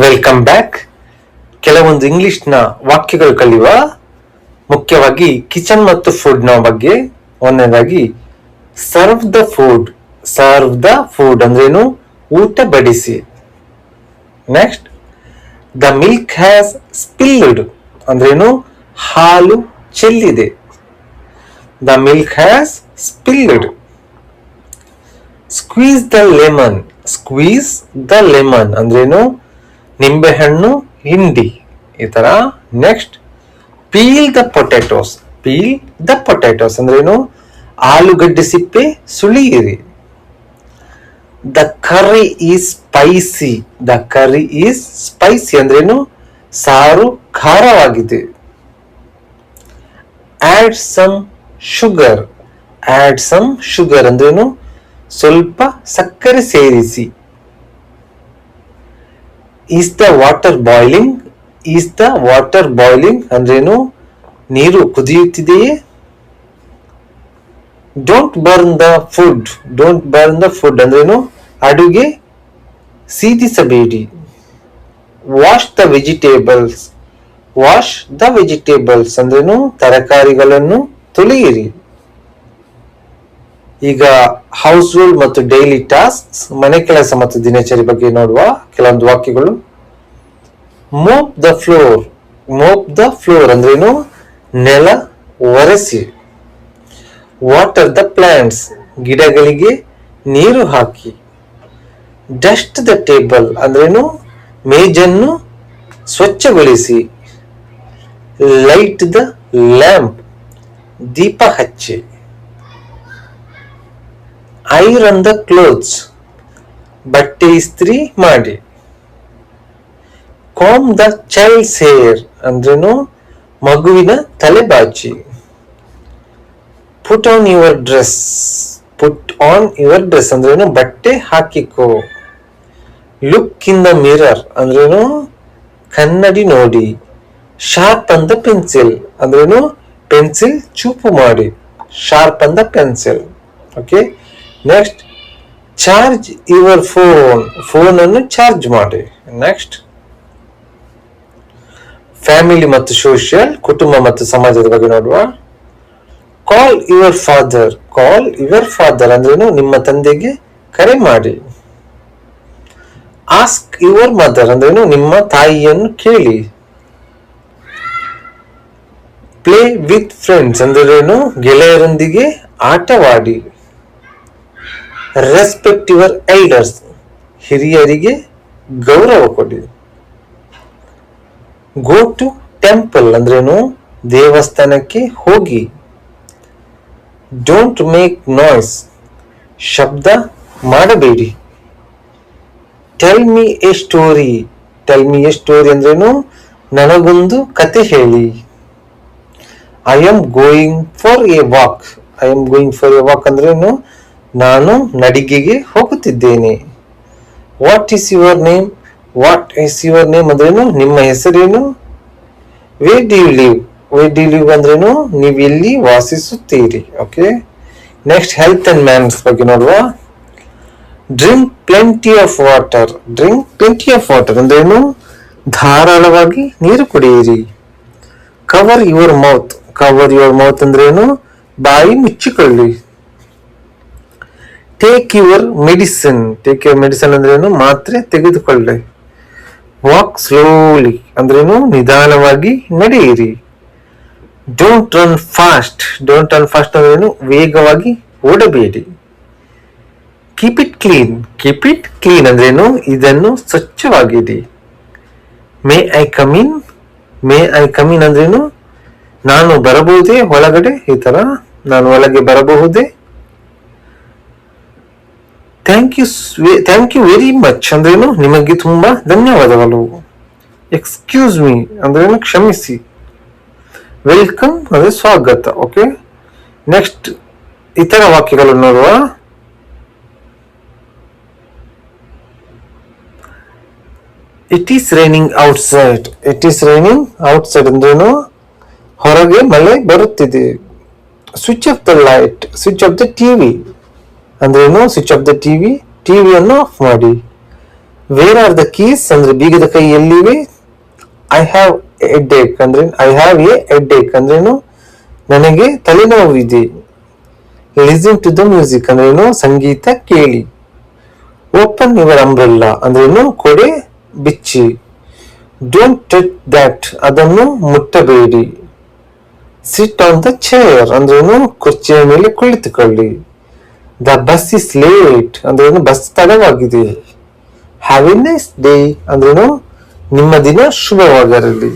Welcome back. ಕೆಲವೊಂದು ಇಂಗ್ಲಿಷ್ನ ವಾಕ್ಯಗಳು ಕಲಿಯುವ, ಮುಖ್ಯವಾಗಿ ಕಿಚನ್ ಮತ್ತು ಫುಡ್ ನ ಬಗ್ಗೆ. ಒಂದನೇದಾಗಿ serve the food. Serve the food ಅಂದ್ರೇನು? ಊಟ ಬಡಿಸಿ. Next, the milk has spilled ಅಂದ್ರೇನು? ಹಾಲು ಚೆಲ್ಲಿದೆ. The milk has spilled. Squeeze the lemon. Squeeze the lemon ಅಂದ್ರೇನು? ನಿಂಬೆಹಣ್ಣು ಹಿಂಡಿ, ಈ ತರ. Next, peel the potatoes. Peel the potatoes ಅಂದ್ರೇನು? ಆಲೂಗಡ್ಡೆ ಸಿಪ್ಪೆ ಸುಳಿಯಿರಿ. The curry is spicy. The curry is spicy ಅಂದ್ರೇನು? ಸಾರು ಖಾರವಾಗಿದೆ. Add some sugar. Add some sugar ಅಂದ್ರೇನು? ಸ್ವಲ್ಪ ಸಕ್ಕರೆ ಸೇರಿಸಿ. Is the water boiling. Is the water boiling ಅಂದ್ರೇನು? ನೀರು ಕುದಿಯುತ್ತಿದೆಯೇ? Don't burn the food. Don't burn the food ಅಂದ್ರೇನು? ಅಡುಗೆ ಸೀದಿಸಬೇಡಿ. Wash the vegetables. Wash the vegetables ಅಂದ್ರೇನು? ತರಕಾರಿಗಳನ್ನು ತೊಳೆಯಿರಿ. ಈಗ ಹೌಸ್ ಹೋಲ್ಡ್ ಮತ್ತು ಡೈಲಿ ಟಾಸ್ಕ್, ಮನೆ ಕೆಲಸ ಮತ್ತು ದಿನಚರಿ ಬಗ್ಗೆ ನೋಡುವ ಕೆಲವೊಂದು ವಾಕ್ಯಗಳು. Mop the floor. Mop the floor ಅಂದ್ರೇನು? ನೆಲ ಒರೆಸಿ. Water the plants. ಗಿಡಗಳಿಗೆ ನೀರು ಹಾಕಿ. ಡಸ್ಟ್ ದ ಟೇಬಲ್ ಅಂದ್ರೇನು? ಮೇಜನ್ನು ಸ್ವಚ್ಛಗೊಳಿಸಿ. Light the lamp. ದೀಪ ಹಚ್ಚಿ. Iron the clothes. ಬಟ್ಟೆ ಇಸ್ತ್ರಿ ಮಾಡಿ. ಕಾಂಬ್ ದ ಚೈಲ್ಡ್ಸ್ ಹೇರ್ ಅಂದ್ರೇನು? ಮಗುವಿನ ತಲೆ ಬಾಚಿ. Put on your dress. Put on your dress ಅಂದ್ರೇನು? ಬಟ್ಟೆ ಹಾಕಿಕೋ. ಲುಕ್ ಇನ್ ದ ಮಿರರ್ ಅಂದ್ರೇನು? ಕನ್ನಡಿ ನೋಡಿ. ಶಾರ್ಪ್ ಅಂದ ಪೆನ್ಸಿಲ್ ಅಂದ್ರೇನು? ಪೆನ್ಸಿಲ್ ಚೂಪು ಮಾಡಿ. ಶಾರ್ಪ್ ಅಂದ pencil. Okay. Next, charge your phone. Phone ಅನ್ನು ಚಾರ್ಜ್ ಮಾಡಿ. ನೆಕ್ಸ್ಟ್, ಫ್ಯಾಮಿಲಿ ಮತ್ತು ಸೋಷಿಯಲ್, ಕುಟುಂಬ ಮತ್ತು ಸಮಾಜದ ಬಗ್ಗೆ ನೋಡುವ. Call your father. Call your father ಅಂದ್ರೇನು? ನಿಮ್ಮ ತಂದೆಗೆ ಕರೆ ಮಾಡಿ. ಆಸ್ಕ್ ಯುವರ್ ಮದರ್ ಅಂದ್ರೇನು? ನಿಮ್ಮ ತಾಯಿಯನ್ನು ಕೇಳಿ. ಪ್ಲೇ ವಿತ್ ಫ್ರೆಂಡ್ಸ್ ಅಂದ್ರೇನು? ಗೆಳೆಯರೊಂದಿಗೆ ಆಟವಾಡಿ. Respect your elders. ಹಿರಿಯರಿಗೆ ಗೌರವ ಕೊಡಿ. ಗೋ ಟು ಟೆಂಪಲ್ ಅಂದ್ರೇನು? ದೇವಸ್ಥಾನಕ್ಕೆ ಹೋಗಿ. Don't make noise. ಶಬ್ದ ಮಾಡಬೇಡಿ. Tell me a story. Tell me a story ಅಂದ್ರೇನು? ನನಗೊಂದು ಕತೆ ಹೇಳಿ. I am going for a walk. I am going for a walk ಅಂದ್ರೇನು? ನಾನು ನಡಿಗೆಗೆ ಹೋಗುತ್ತಿದ್ದೇನೆ. What is your name. What is your name ಅಂದ್ರೇನು? ನಿಮ್ಮ ಹೆಸರೇನು? Where do you live. Where do you live ಅಂದ್ರೇನು? ನೀವು ಎಲ್ಲಿ ವಾಸಿಸುತ್ತೀರಿ. Okay. Next, health and manners ಬಗ್ಗೆ ನೋಡುವ. Drink plenty of water. Drink plenty of water ಅಂದ್ರೇನು? ಧಾರಾಳವಾಗಿ ನೀರು ಕುಡಿಯಿರಿ. Cover your mouth. Cover your mouth ಅಂದ್ರೇನು? ಬಾಯಿ ಮುಚ್ಚಿಕೊಳ್ಳಿ. Take your medicine. Take your medicine ಅಂದ್ರೇನು? ಮಾತ್ರೆ ತೆಗೆದುಕೊಳ್ಳಿ. ವಾಕ್ ಸ್ಲೋಲಿ ಅಂದ್ರೇನು? ನಿಧಾನವಾಗಿ ನಡೆಯಿರಿ. Don't run fast. Don't run fast ಅಂದ್ರೇನು? ವೇಗವಾಗಿ ಓಡಬೇಡಿ. Keep it clean. Keep it clean ಅಂದ್ರೇನು? ಇದನ್ನು ಸ್ವಚ್ಛವಾಗಿಡಿ. May I come in. May I come in ಅಂದ್ರೇನು? ನಾನು ಬರಬಹುದೇ ಒಳಗಡೆ, ಈ ತರ. ನಾನು ಒಳಗೆ ಬರಬಹುದೇ. ಥ್ಯಾಂಕ್ ಯು ವೆರಿ ಮಚ್ ಅಂದ್ರೇನು? ನಿಮಗೆ ತುಂಬಾ ಧನ್ಯವಾದಗಳು. ಎಕ್ಸ್ಕ್ಯೂಸ್ ಮೀ ಅಂದ್ರೇನು? ಕ್ಷಮಿಸಿ. ವೆಲ್ಕಮ್ ಅಂದ್ರೆ ಸ್ವಾಗತ. ಓಕೆ. ನೆಕ್ಸ್ಟ್, ಇತರ ವಾಕ್ಯಗಳನ್ನು ನೋಡುವ. It is raining outside. It is raining outside ಅಂದ್ರೇನು? ಹೊರಗೆ ಮಳೆ ಬರುತ್ತಿದೆ. Switch off the light. Switch off the TV ಅಂದ್ರೇನು? Switch off the TV. ಟಿವಿಯನ್ನು ಆಫ್ ಮಾಡಿ. ವೇರ್ ಆರ್ ದ ಕೀಸ್ ಅಂದ್ರೆ ಬೀಗದ ಕೈ ಎಲ್ಲಿವೆ. ಐ ಹ್ಯಾವ್ ಹೆಡ್ಏಕ್ ಅಂದ್ರೆ ಐ ಹ್ಯಾವ್ ಎ ಹೆಡ್ಏಕ್ ಅಂದ್ರೇನು ನನಗೆ ತಲೆನೋವು ಇದೆ. ಲಿಸನ್ ಟು ದ ಮ್ಯೂಸಿಕ್ ಅಂದ್ರೇನು ಸಂಗೀತ ಕೇಳಿ. ಓಪನ್ ಯುವರ್ ಅಂಬ್ರೆಲ್ಲಾ ಅಂದ್ರೇನು ಕೊಡೆ ಬಿಚ್ಚಿ. ಡೋಂಟ್ ಟಚ್ ದ್ಯಾಟ್ ಅದನ್ನು ಮುಟ್ಟಬೇಡಿ. ಸಿಟ್ ಆನ್ ದ ಚೇರ್ ಅಂದ್ರೇನು ಕುರ್ಚಿಯ ಮೇಲೆ ಕುಳಿತುಕೊಳ್ಳಿ. ದ ಬಸ್ ಇಸ್ ಲೇಟ್ ಅಂದ್ರೇನು ಬಸ್ ತಡವಾಗಿದೆ. ಹ್ಯಾವ್ ಎ ನೈಸ್ ಡೇ ಅಂದ್ರೇನು ನಿಮ್ಮ ದಿನ ಶುಭವಾಗಿರಲಿ.